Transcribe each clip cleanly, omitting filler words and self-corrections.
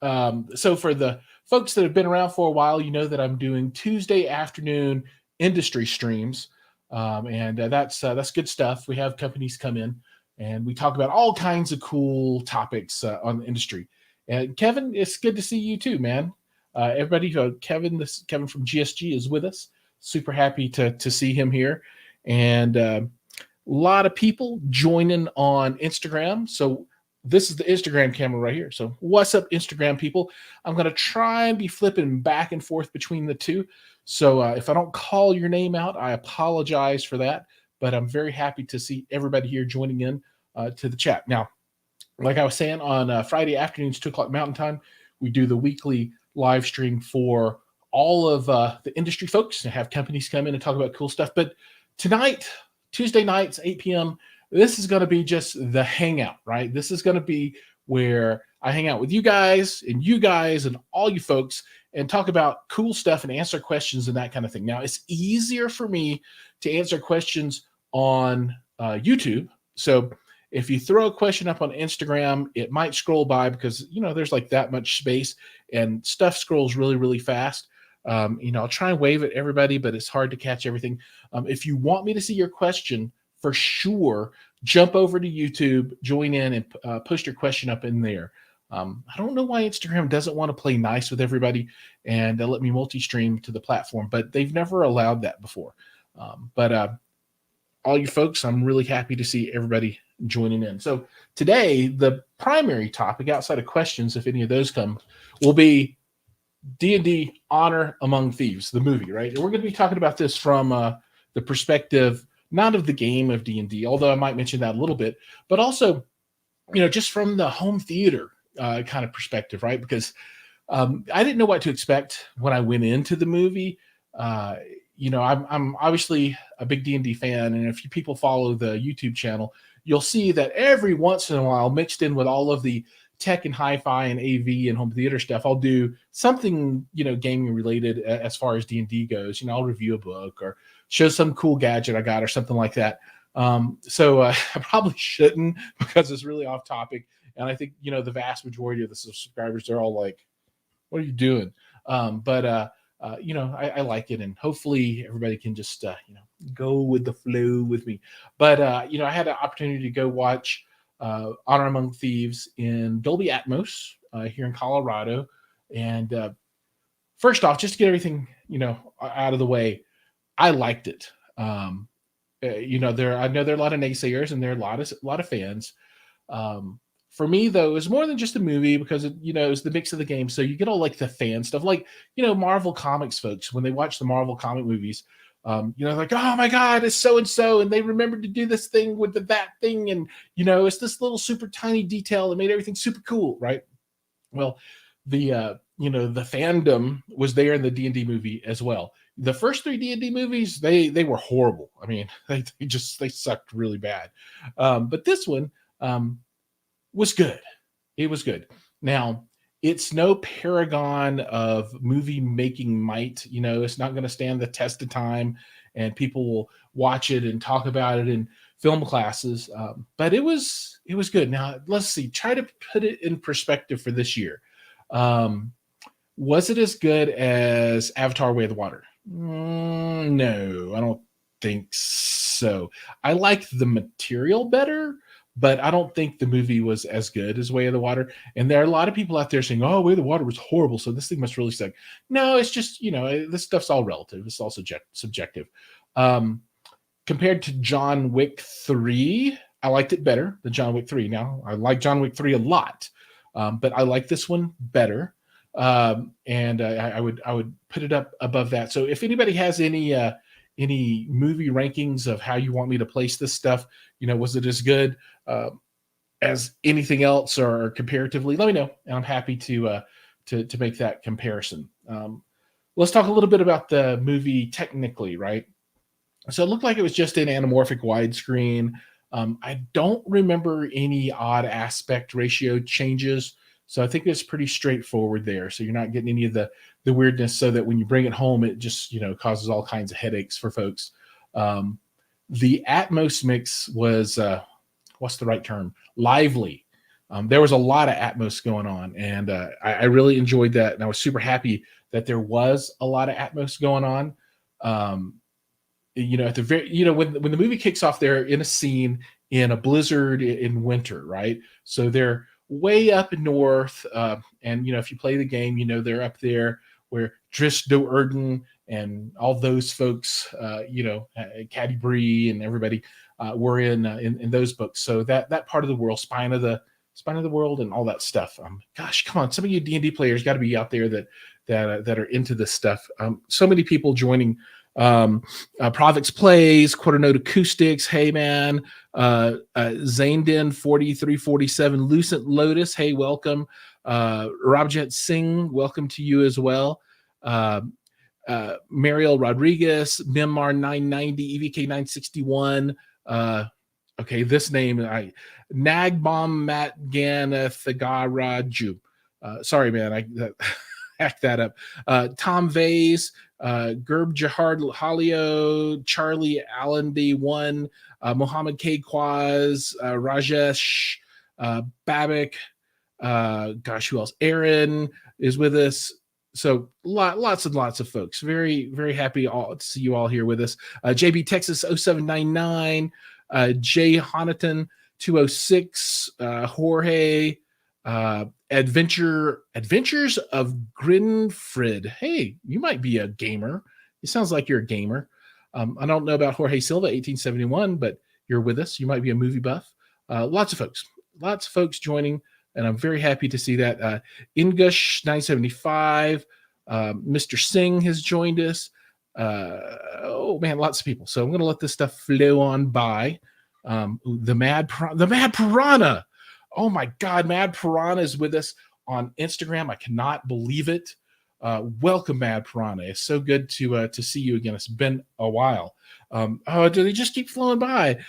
So for the folks that have been around for a while, you know that I'm doing Tuesday afternoon industry streams, and that's good stuff. We have companies come in and we talk about all kinds of cool topics on the industry. And Kevin, it's good to see you too, man. Everybody, Kevin from GSG is with us. Super happy to see him here, and a lot of people joining on Instagram. So this is the Instagram camera right here. So what's up, Instagram people? I'm going to try and be flipping back and forth between the two. So if I don't call your name out, I apologize for that. But I'm very happy to see everybody here joining in to the chat. Now, like I was saying, on Friday afternoons, 2 o'clock Mountain Time, we do the weekly live stream for all of the industry folks and have companies come in and talk about cool stuff. But tonight, Tuesday nights, 8 p.m., this is going to be just the hangout, right? This is going to be where I hang out with you guys and all you folks and talk about cool stuff and answer questions and that kind of thing. Now, it's easier for me to answer questions on YouTube. So if you throw a question up on Instagram, it might scroll by because, there's like that much space and stuff scrolls really, really fast. I'll try and wave at everybody, but it's hard to catch everything. If you want me to see your question, for sure, jump over to YouTube, join in, and post your question up in there. I don't know why Instagram doesn't want to play nice with everybody and let me multi-stream to the platform, but they've never allowed that before. But all you folks, I'm really happy to see everybody joining in. So today, the primary topic outside of questions, if any of those come, will be D&D Honor Among Thieves, the movie, right? And we're going to be talking about this from the perspective, not of the game of D&D, although I might mention that a little bit, but also, just from the home theater kind of perspective, right? Because I didn't know what to expect when I went into the movie. I'm obviously a big D&D fan, and if you people follow the YouTube channel, you'll see that every once in a while, mixed in with all of the tech and hi-fi and AV and home theater stuff, I'll do something, gaming related as far as D&D goes. I'll review a book or show some cool gadget I got or something like that. So I probably shouldn't because it's really off topic. And I think, the vast majority of the subscribers are all like, what are you doing? I like it, and hopefully everybody can just, go with the flow with me. But, I had an opportunity to go watch Honor Among Thieves in Dolby Atmos here in Colorado. And first off, just to get everything, out of the way, I liked it. I know there are a lot of naysayers and there are a lot of fans. For me, though, it was more than just a movie because it was the mix of the game. So you get all like the fan stuff, like Marvel Comics folks when they watch the Marvel comic movies. Like, oh my God, it's so and so, and they remembered to do this thing with that thing, and it's this little super tiny detail that made everything super cool, right? Well, the the fandom was there in the D&D movie as well. The first 3 D&D movies, they were horrible. I mean, they sucked really bad. But this one was good. It was good. Now, it's no paragon of movie making might. It's not going to stand the test of time, and people will watch it and talk about it in film classes. But it was good. Now, let's see. Try to put it in perspective for this year. Was it as good as Avatar: Way of the Water? No, I don't think so. I liked the material better, but I don't think the movie was as good as Way of the Water. And there are a lot of people out there saying, oh, Way of the Water was horrible, so this thing must really suck. No, it's just, this stuff's all relative. It's all subjective. Compared to John Wick 3, I liked it better than John Wick 3. Now, I like John Wick 3 a lot, but I like this one better. And I would put it up above that. So if anybody has any movie rankings of how you want me to place this stuff, was it as good as anything else or comparatively, let me know, and I'm happy to make that comparison. Let's talk a little bit about the movie technically, right? So it looked like it was just in anamorphic widescreen. I don't remember any odd aspect ratio changes, so I think it's pretty straightforward there. So you're not getting any of the weirdness, so that when you bring it home, it just causes all kinds of headaches for folks. The Atmos mix was what's the right term? Lively. There was a lot of Atmos going on, and I really enjoyed that, and I was super happy that there was a lot of Atmos going on. Um, at the very, when the movie kicks off, they're in a scene in a blizzard in winter, right? So they're way up north, and if you play the game, they're up there where Driss Do'Urden and all those folks, Caddy Bree and everybody were in those books. So that part of the world, spine of the world, and all that stuff. Gosh, come on, some of you D&D players got to be out there that are into this stuff. So many people joining. Provix Plays, Quarter Note Acoustics, hey man, Zaindin 4347, Lucent Lotus, hey, welcome. Robjet Singh, welcome to you as well. Mariel Rodriguez, Mimar 990, EVK 961. Okay, this name, Nagbom Matganathagara. Sorry, man, I hacked that up. Tom Vase, Gerb Jahard Halio, Charlie Allenby 1, Mohammed K. Quaz, Rajesh, Babik, gosh, who else? Aaron is with us. So lots and lots of folks. Very, very happy to see you all here with us. JB Texas 0799, Jay Honiton 206, Jorge, Adventures of Grinfrid. Hey, you might be a gamer. It sounds like you're a gamer. I don't know about Jorge Silva 1871, but you're with us. You might be a movie buff. Lots of folks joining, and I'm very happy to see that. Ingush 975, Mr. Singh has joined us. Oh man, lots of people. So I'm going to let this stuff flow on by. The Mad Piranha. Oh my God, Mad Piranha is with us on Instagram. I cannot believe it. Welcome, Mad Piranha. It's so good to see you again. It's been a while. Do they just keep flowing by?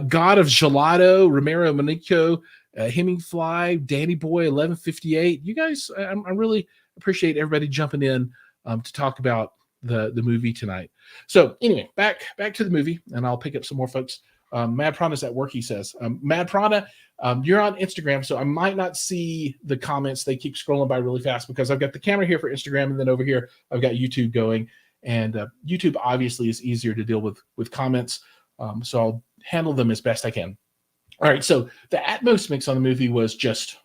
God of Gelato, Romero Manico, Hemingfly, Danny Boy 1158. You guys, I really appreciate everybody jumping in to talk about the movie tonight. So anyway, back to the movie, and I'll pick up some more folks. Mad Piranha's at work, he says. Mad Piranha, you're on Instagram, so I might not see the comments. They keep scrolling by really fast because I've got the camera here for Instagram, and then over here I've got YouTube going. And YouTube obviously is easier to deal with comments, so I'll handle them as best I can. All right, so the Atmos mix on the movie was just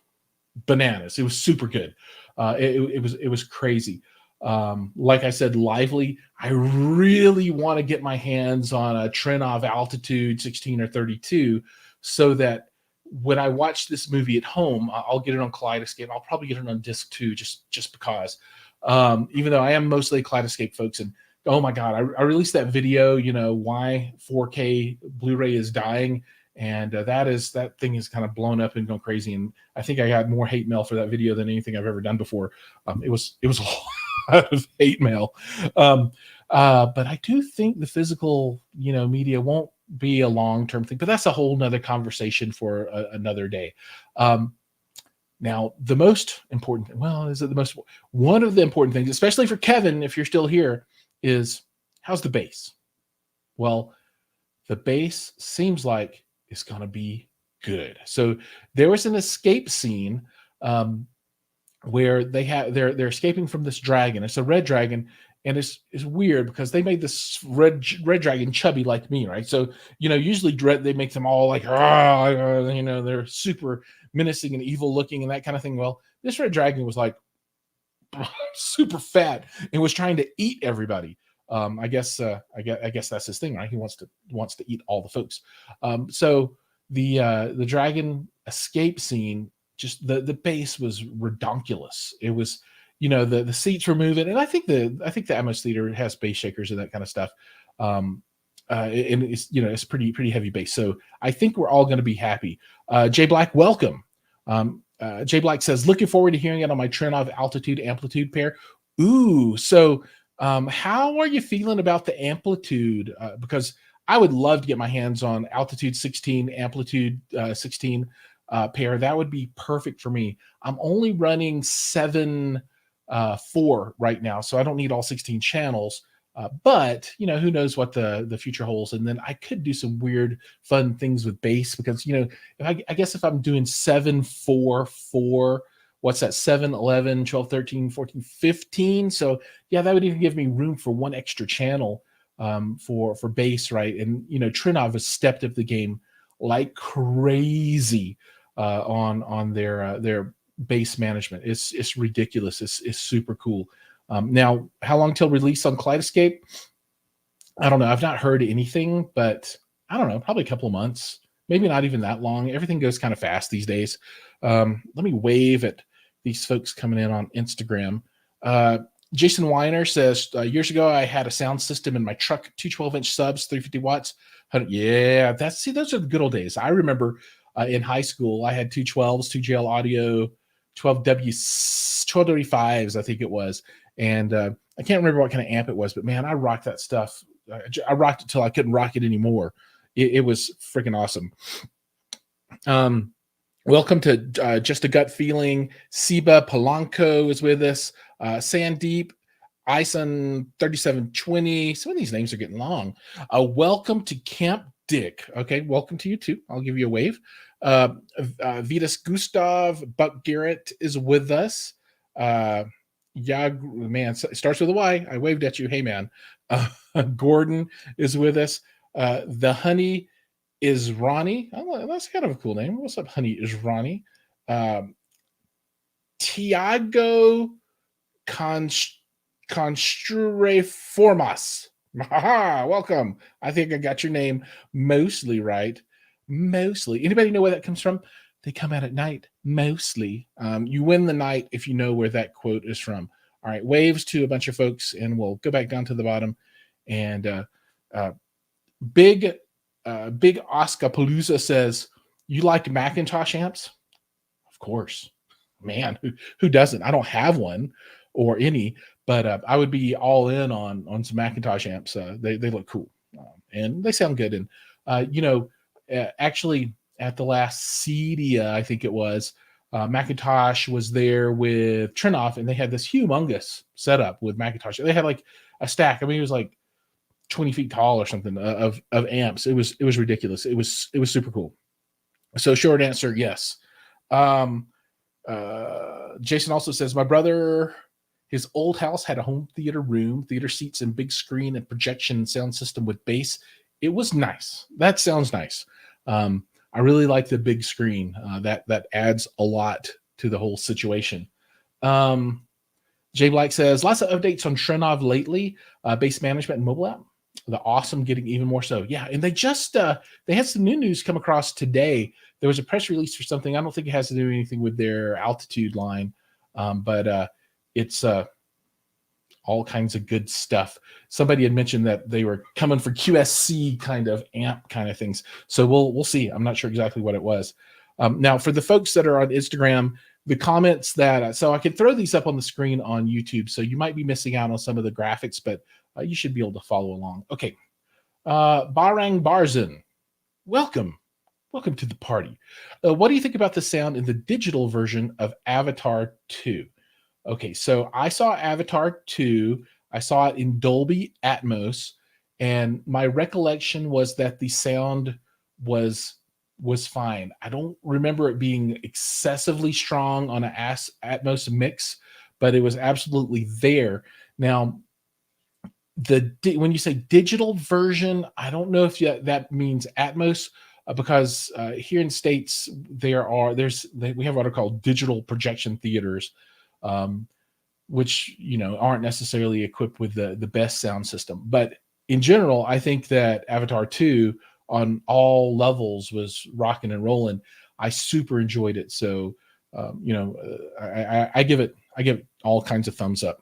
bananas. It was super good. It was crazy. Like I said, lively. I really want to get my hands on a Trinov Altitude 16 or 32 so that when I watch this movie at home, I'll get it on Kaleidoscape. I'll probably get it on disc too, just because. Even though I am mostly Kaleidoscape folks, and oh my God, I released that video, why 4K Blu-ray is dying. And that thing is kind of blown up and going crazy. And I think I got more hate mail for that video than anything I've ever done before. It was a lot of hate mail. But I do think the physical, media won't be a long-term thing, but that's a whole nother conversation for another day. Now, the most important, one of the important things, especially for Kevin, if you're still here, is how's the base? Well, the base seems like it's going to be good. So there was an escape scene where they're escaping from this dragon. It's a red dragon, and it's weird because they made this red dragon chubby like me, right? So usually they make them all like they're super menacing and evil looking and that kind of thing. Well, this red dragon was like super fat and was trying to eat everybody. I guess that's his thing, right? He wants to eat all the folks. So the dragon escape scene, just the base was redonkulous. It was, the seats were moving, and I think the Atmos Theater has bass shakers and that kind of stuff. And it's it's pretty heavy bass. So I think we're all going to be happy. Jay Black, welcome. Jay Black says, looking forward to hearing it on my Trinov Altitude Amplitude pair. Ooh, so how are you feeling about the Amplitude? Because I would love to get my hands on Altitude 16, Amplitude 16 pair. That would be perfect for me. I'm only running 7.4 right now, so I don't need all 16 channels. But who knows what the future holds. And then I could do some weird, fun things with bass because I guess if I'm doing 7/4/4, what's that? 7, 11, 12, 13, 14, 15. So yeah, that would even give me room for one extra channel for bass, right? And Trinov has stepped up the game like crazy on their bass management. It's ridiculous. It's super cool. Now, how long till release on Kaleidoscape? I don't know. I've not heard anything, but I don't know. Probably a couple of months, maybe not even that long. Everything goes kind of fast these days. Let me wave at these folks coming in on Instagram. Jason Weiner says, years ago, I had a sound system in my truck, two 12-inch subs, 350 watts. Yeah, those are the good old days. I remember in high school, I had two 12s, two JL Audio, 12W5s, I think it was. And I can't remember what kind of amp it was, but man, I rocked that stuff. I rocked it till I couldn't rock it anymore. It was freaking awesome. Welcome to Just a Gut Feeling. Siba Polanco is with us. Sandeep, Ison 3720. Some of these names are getting long. Welcome to Camp Dick. Okay, welcome to you too. I'll give you a wave. Vitas Gustav, Buck Garrett is with us. Yeah, man, it starts with a Y. I waved at you. Hey, man. Gordon is with us. The Honey is Ronnie. Oh, that's kind of a cool name. What's up, Honey is Ronnie? Tiago Construreformas. Welcome. I think I got your name mostly right. Mostly. Anybody know where that comes from? They come out at night, mostly. You win the night if you know where that quote is from. All right, waves to a bunch of folks, and we'll go back down to the bottom. And Big Oscar Palooza says, you like Macintosh amps? Of course. Man, who doesn't? I don't have one or any, but I would be all in on some Macintosh amps. They look cool, and they sound good. And actually, at the last CEDIA, I think it was, Macintosh was there with Trinoff, and they had this humongous setup with Macintosh. They had like a stack. I mean, it was like 20 feet tall or something of amps. It was ridiculous. It was super cool. So short answer, yes. Jason also says, my brother, his old house had a home theater room, theater seats and big screen and projection sound system with bass. It was nice. That sounds nice. I really like the big screen. That adds a lot to the whole situation. Jay Black says, lots of updates on Shrenov lately. Bass management and mobile app. The awesome getting even more so. Yeah, and they just they had some new news come across today. There was a press release for something. I don't think it has to do anything with their altitude line, but it's all kinds of good stuff. Somebody had mentioned that they were coming for QSC kind of amp kind of things. So we'll see. I'm not sure exactly what it was. Now, for the folks that are on Instagram, the comments that so I could throw these up on the screen on YouTube. So you might be missing out on some of the graphics, but you should be able to follow along. Okay. Barang Barzan, welcome to the party. What do you think about the sound in the digital version of Avatar 2? Okay, so I saw Avatar 2. I saw it in Dolby Atmos, and my recollection was that the sound was fine. I don't remember it being excessively strong on an Atmos mix, but it was absolutely there. Now, when you say digital version, I don't know if that means Atmos, because here in States we have what are called digital projection theaters, which aren't necessarily equipped with the best sound system. But in general, I think that Avatar 2 on all levels was rocking and rolling. I super enjoyed it. So I give it all kinds of thumbs up.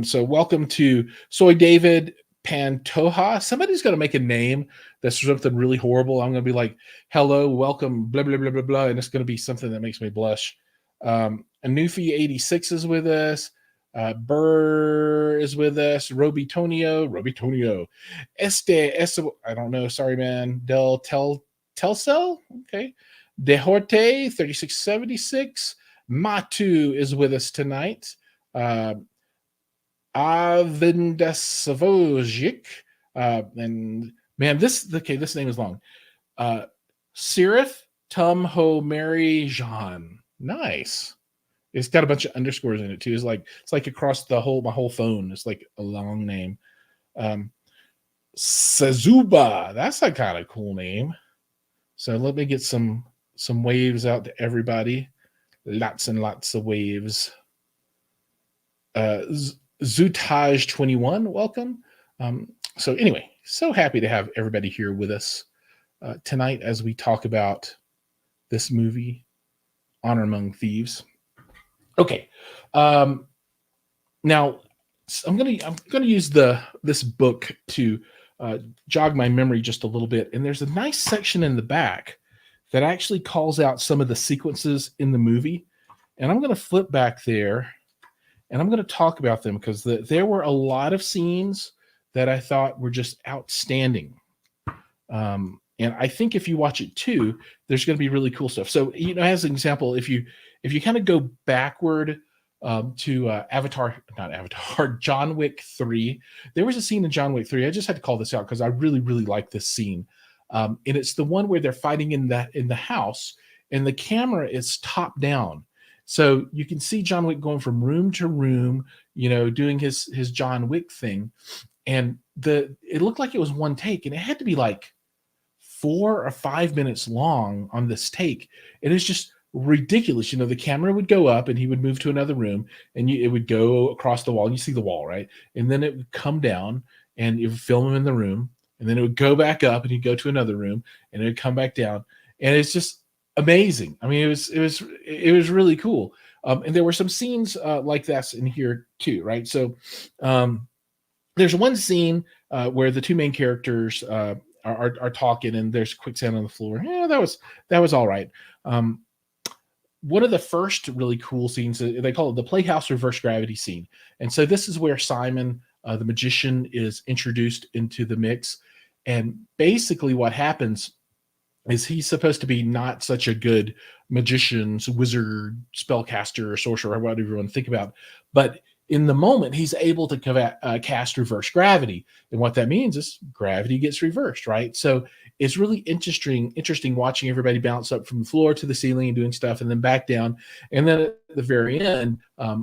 So welcome to Soy David Pantoja. Somebody's going to make a name that's something really horrible. I'm going to be like, hello, welcome, blah, blah, blah, blah, blah. And it's going to be something that makes me blush. Anufi 86 is with us. Burr is with us. Roby Tonio. I don't know. Sorry, man. Del Telcel. Okay. Dehorte 3676. Matu is with us tonight. Avindasavojic. And man, this name is long. Sirith Tumho Mary Jean. Nice. It's got a bunch of underscores in it too. It's like across my whole phone. It's like a long name. Sazuba. That's a kind of cool name. So let me get some waves out to everybody. Lots and lots of waves. Zutaj 21, welcome. So anyway, so happy to have everybody here with us tonight as we talk about this movie, Honor Among Thieves. Okay, now I'm gonna use this book to jog my memory just a little bit, and there's a nice section in the back that actually calls out some of the sequences in the movie, and I'm gonna flip back there, and I'm gonna talk about them because there were a lot of scenes that I thought were just outstanding. And I think if you watch it too, there's going to be really cool stuff. So, as an example, if you kind of go backward to not Avatar, John Wick 3, there was a scene in John Wick 3. I just had to call this out because I really, really like this scene. And it's the one where they're fighting in the house, and the camera is top down. So you can see John Wick going from room to room, doing his John Wick thing. And it looked like it was one take, and it had to be like 4 or 5 minutes long on this take. It is just ridiculous. The camera would go up and he would move to another room, and it would go across the wall, and you see the wall, right? And then it would come down and it would film him in the room, and then it would go back up and he'd go to another room, and it would come back down. And it's just amazing. I mean, it was really cool. And there were some scenes like this in here too, right? So there's one scene where the two main characters are talking, and there's quicksand on the floor. Yeah, that was all right. One of the first really cool scenes, they call it the Playhouse Reverse Gravity scene. And so this is where Simon, the magician, is introduced into the mix. And basically what happens is he's supposed to be not such a good magician, wizard, spellcaster, or sorcerer, or whatever you want to think about. But in the moment, he's able to cast reverse gravity. And what that means is gravity gets reversed, right? So it's really interesting watching everybody bounce up from the floor to the ceiling and doing stuff, and then back down. And then at the very end,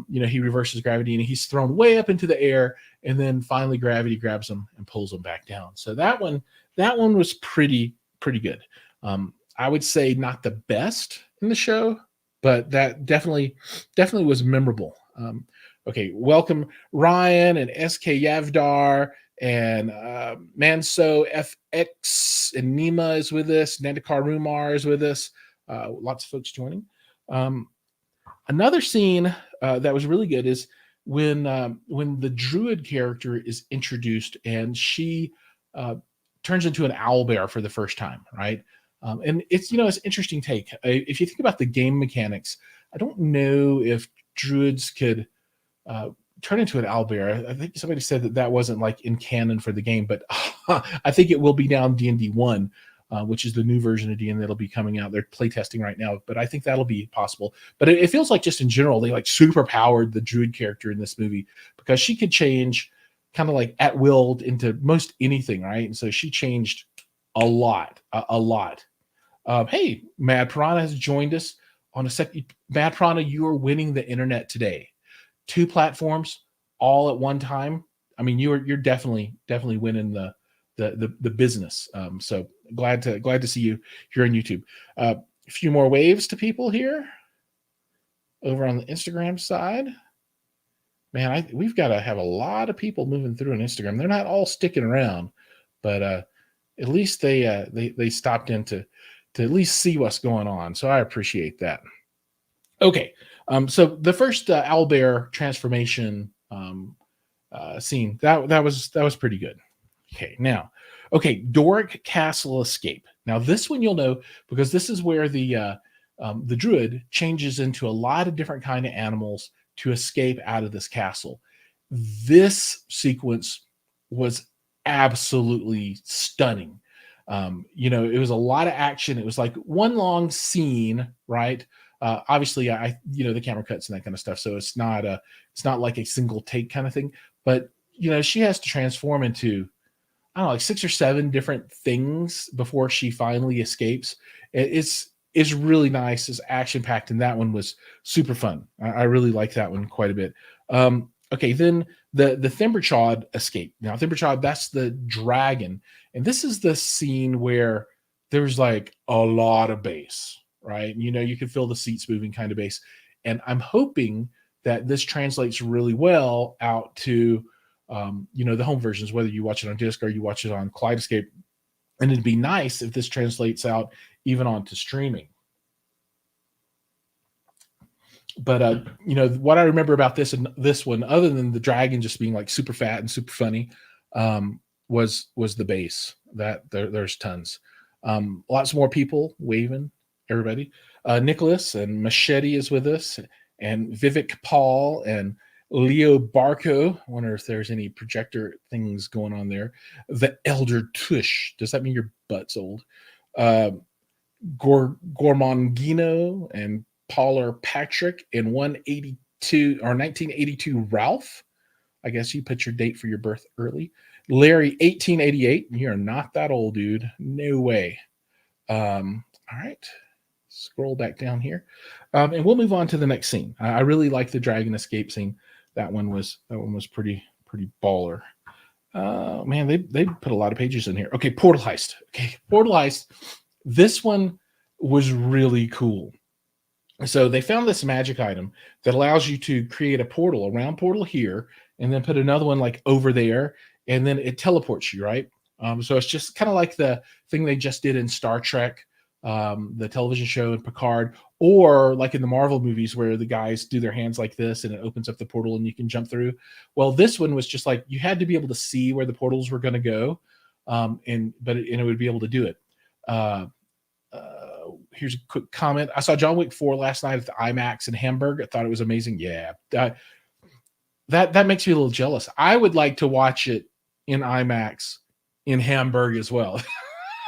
he reverses gravity, and he's thrown way up into the air, and then finally gravity grabs him and pulls him back down. So that one was pretty good. I would say not the best in the show, but that definitely was memorable. Okay, welcome Ryan and SK Yavdar and Manso FX, and Nima is with us. Nandikar Rumar is with us. Lots of folks joining. Another scene that was really good is when the druid character is introduced, and she turns into an owlbear for the first time, right? And it's it's an interesting take. If you think about the game mechanics, I don't know if druids could turn into an owlbear. I think somebody said that wasn't like in canon for the game, but I think it will be now in D&D 1, which is the new version of D&D that'll be coming out. They're playtesting right now, but I think that'll be possible. But it feels like just in general, they like super powered the druid character in this movie, because she could change kind of like at will into most anything, right? And so she changed a lot. Hey, Mad Piranha has joined us on a second. Mad Piranha, you are winning the internet today. 2 platforms all at one time. I mean, you're definitely winning the business. So glad to see you here on YouTube. A few more waves to people here over on the Instagram side. Man, we've got to have a lot of people moving through on Instagram. They're not all sticking around, but at least they stopped in to at least see what's going on. So I appreciate that. Okay. So the first owlbear transformation scene, that was pretty good. Okay, now, Doric Castle escape. Now this one you'll know, because this is where the druid changes into a lot of different kind of animals to escape out of this castle. This sequence was absolutely stunning. It was a lot of action. It was like one long scene, right? Obviously, the camera cuts and that kind of stuff, so it's not like a single take kind of thing. But she has to transform into, I don't know, like 6 or 7 different things before she finally escapes. It's really nice. It's action packed, and that one was super fun. I really like that one quite a bit. Okay, then the Thimberchod escape. Now Thimberchod, that's the dragon, and this is the scene where there's like a lot of bass, right? You can feel the seats moving kind of bass, and I'm hoping that this translates really well out to the home versions, whether you watch it on disc or you watch it on Kaleidoscape. And it'd be nice if this translates out even onto streaming. But what I remember about this one, other than the dragon just being like super fat and super funny, was the bass. That there's tons. Lots more people waving. Everybody. Nicholas and Machete is with us, and Vivek Paul and Leo Barco. I wonder if there's any projector things going on there. The Elder Tush. Does that mean your butt's old? Gormongino and Pauler Patrick in 182 or 1982 Ralph. I guess you put your date for your birth early. Larry 1888. You're not that old, dude. No way. All right. Scroll back down here. And we'll move on to the next scene. I really like the dragon escape scene. That one was pretty baller. Man, they put a lot of pages in here. Okay, Portal Heist. Okay, Portal Heist. This one was really cool. So they found this magic item that allows you to create a portal, a round portal here, and then put another one like over there, and then it teleports you, right? So it's just kind of like the thing they just did in Star Trek, the television show, and Picard, or like in the Marvel movies where the guys do their hands like this and it opens up the portal and you can jump through. Well, this one was just like you had to be able to see where the portals were going to go, and it would be able to do it. Here's a quick comment. I saw John Wick 4 last night at the IMAX in Hamburg. I thought it was amazing. Yeah, that makes me a little jealous. I would like to watch it in IMAX in Hamburg as well.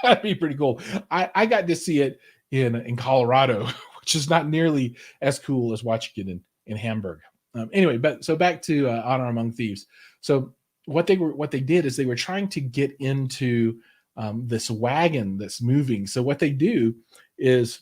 That'd be pretty cool. I got to see it in Colorado, which is not nearly as cool as watching it in Hamburg. Anyway, so back to Honor Among Thieves. So what they did is they were trying to get into this wagon that's moving. So what they do is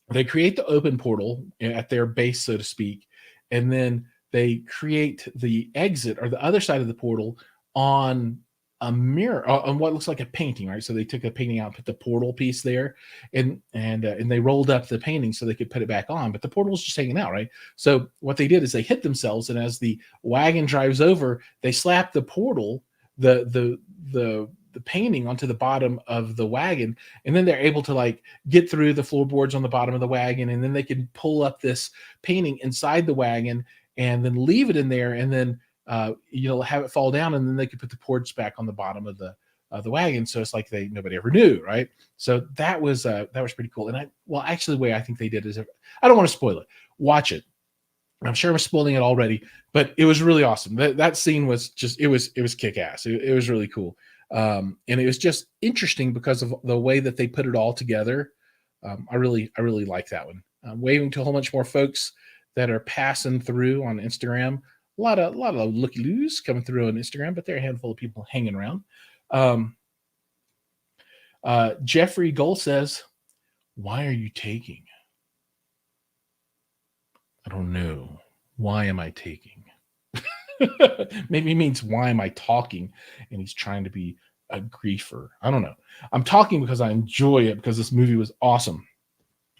they create the open portal at their base, so to speak, and then they create the exit or the other side of the portal on a mirror, on what looks like a painting, right? So they took a painting out, put the portal piece there, and they rolled up the painting so they could put it back on, but the portal was just hanging out, right? So what they did is they hit themselves, and as the wagon drives over, they slap the portal, the painting onto the bottom of the wagon, and then they're able to like get through the floorboards on the bottom of the wagon, and then they can pull up this painting inside the wagon and then leave it in there, and then have it fall down, and then they could put the boards back on the bottom of the wagon. So it's like nobody ever knew, right? So that was pretty cool. And actually the way I think they did is, I don't want to spoil it. Watch it. I'm sure I'm spoiling it already, but it was really awesome. That scene was just, it was kick-ass. It was really cool. And it was just interesting because of the way that they put it all together. I really like that one. I'm waving to a whole bunch more folks that are passing through on Instagram. A lot of looky-loos coming through on Instagram, but there are a handful of people hanging around. Jeffrey Gold says, "Why are you taking?" I don't know. Why am I taking? Maybe he means why am I talking, and he's trying to be a griefer. I don't know. I'm talking because I enjoy it, because this movie was awesome.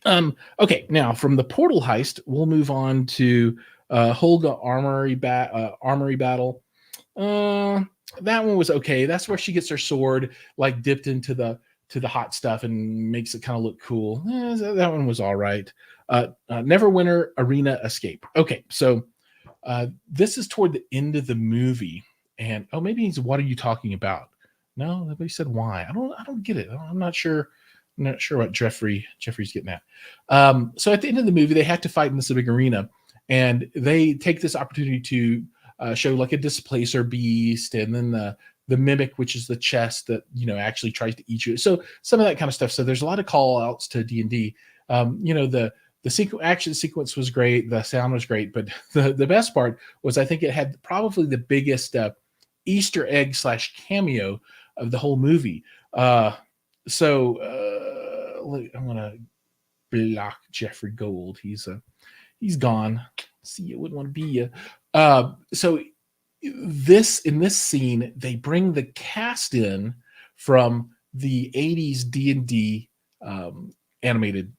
Okay, now from the portal heist, we'll move on to Holga Armory Battle. That one was okay. That's where she gets her sword like dipped into the hot stuff and makes it kind of look cool. That one was all right. Neverwinter Arena Escape. Okay, so this is toward the end of the movie, and maybe he's, what are you talking about? No, nobody said why. I don't get it. I'm not sure. I'm not sure what Jeffrey's getting at. So at the end of the movie, they have to fight in this big arena, and they take this opportunity to show like a displacer beast, and then the mimic, which is the chest that actually tries to eat you. So some of that kind of stuff. So there's a lot of call outs to D&D. The the action sequence was great. The sound was great, but the best part was I think it had probably the biggest Easter egg / cameo of the whole movie. I'm gonna block Jeffrey Gold. He's gone. See, you wouldn't want to be you. So in this scene, they bring the cast in from the 80s D&D animated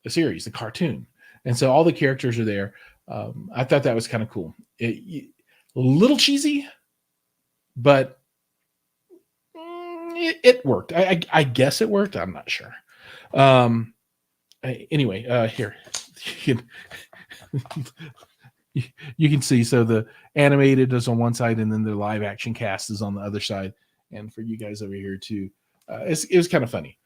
series, the cartoon. And so all the characters are there. I thought that was kind of cool. A little cheesy, but it worked. I guess it worked. I'm not sure. Anyway, here. You can see, so the animated is on one side and then the live action cast is on the other side. And for you guys over here too, it was kind of funny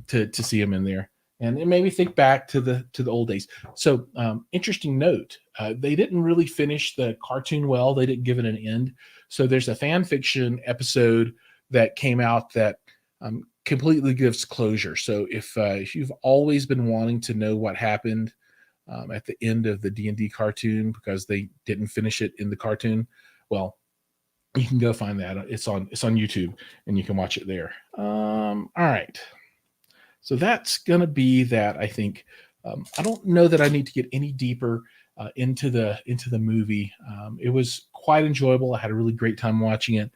to see him in there, and it made me think back to the old days. So interesting note, they didn't really finish the cartoon well. They didn't give it an end. So there's a fan fiction episode that came out that completely gives closure. So if you've always been wanting to know what happened at the end of the D&D cartoon because they didn't finish it in the cartoon, well, you can go find that. It's on YouTube and you can watch it there. All right. So that's going to be that, I think. I don't know that I need to get any deeper into the movie. It was quite enjoyable. I had a really great time watching it.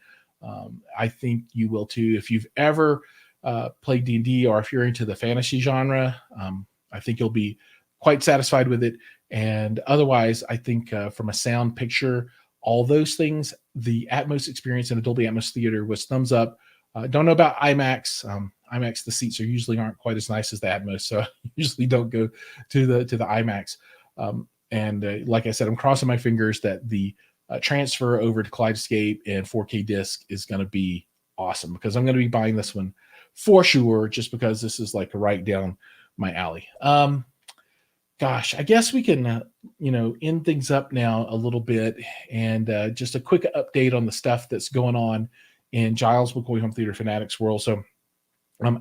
I think you will too. If you've ever played D&D or if you're into the fantasy genre, I think you'll be quite satisfied with it. And otherwise, I think from a sound, picture, all those things, the Atmos experience in a Dolby Atmos theater was thumbs up. Don't know about IMAX. IMAX, the seats usually aren't quite as nice as the Atmos, so I usually don't go to the IMAX. Like I said, I'm crossing my fingers that the transfer over to Kaleidoscape and 4K disc is going to be awesome, because I'm going to be buying this one for sure, just because this is like right down my alley. Gosh, I guess we can, end things up now a little bit, and just a quick update on the stuff that's going on in Jiles McCoy Home Theater Fanatics world. So,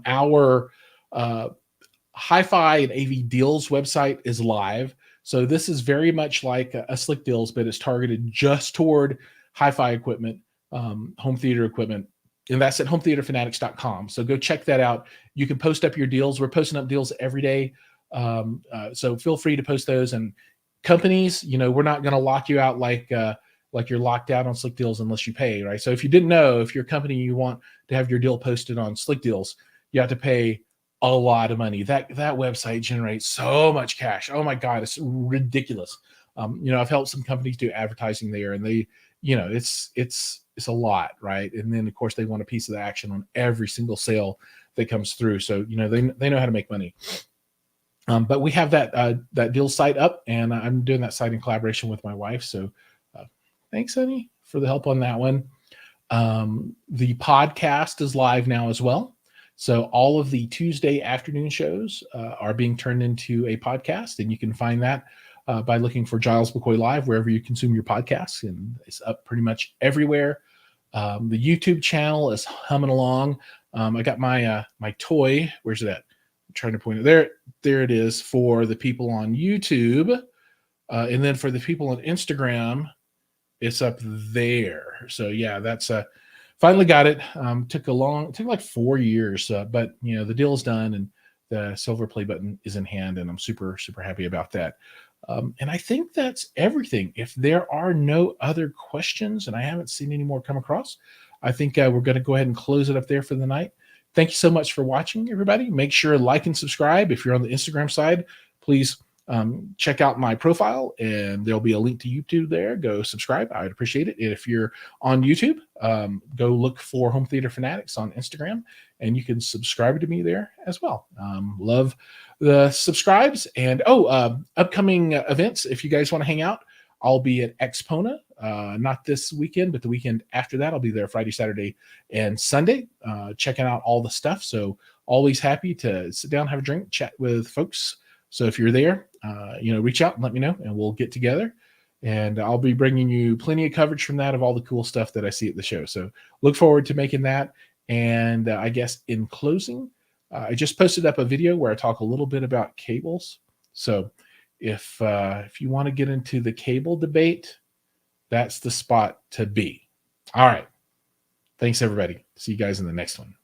our HiFi and AV Deals website is live. So this is very much like a Slick Deals, but it's targeted just toward HiFi equipment, home theater equipment. And that's at hometheaterfanatics.com. So go check that out. You can post up your deals. We're posting up deals every day. So feel free to post those. And companies, we're not going to lock you out like you're locked out on Slick Deals unless you pay, right? So if you didn't know, if you're a company, you want to have your deal posted on Slick Deals, you have to pay a lot of money. That website generates so much cash. Oh my God, it's ridiculous. I've helped some companies do advertising there, and they, it's a lot, right? And then of course they want a piece of the action on every single sale that comes through. So, they know how to make money. But we have that deal site up, and I'm doing that site in collaboration with my wife. So thanks, honey, for the help on that one. The podcast is live now as well. So all of the Tuesday afternoon shows are being turned into a podcast, and you can find that by looking for Jiles McCoy Live wherever you consume your podcasts, and it's up pretty much everywhere. The YouTube channel is humming along. I got my toy. Where's it at? I'm trying to point it there. There it is for the people on YouTube, and then for the people on Instagram, it's up there. So yeah, that's finally got it. Took like 4 years, but the deal is done, and the silver play button is in hand, and I'm super, super happy about that. And I think that's everything. If there are no other questions, and I haven't seen any more come across, I think we're going to go ahead and close it up there for the night. Thank you so much for watching, everybody. Make sure to like and subscribe. If you're on the Instagram side, please check out my profile, and there'll be a link to YouTube there. Go subscribe. I would appreciate it. And if you're on YouTube, go look for Home Theater Fanatics on Instagram, and you can subscribe to me there as well. Love the subscribes. And upcoming events, if you guys want to hang out, I'll be at Expona, not this weekend, but the weekend after that. I'll be there Friday, Saturday, and Sunday, checking out all the stuff. So always happy to sit down, have a drink, chat with folks. So if you're there, reach out and let me know, and we'll get together. And I'll be bringing you plenty of coverage from that of all the cool stuff that I see at the show. So look forward to making that. And I guess in closing, I just posted up a video where I talk a little bit about cables. So if you want to get into the cable debate, that's the spot to be. All right. Thanks, everybody. See you guys in the next one.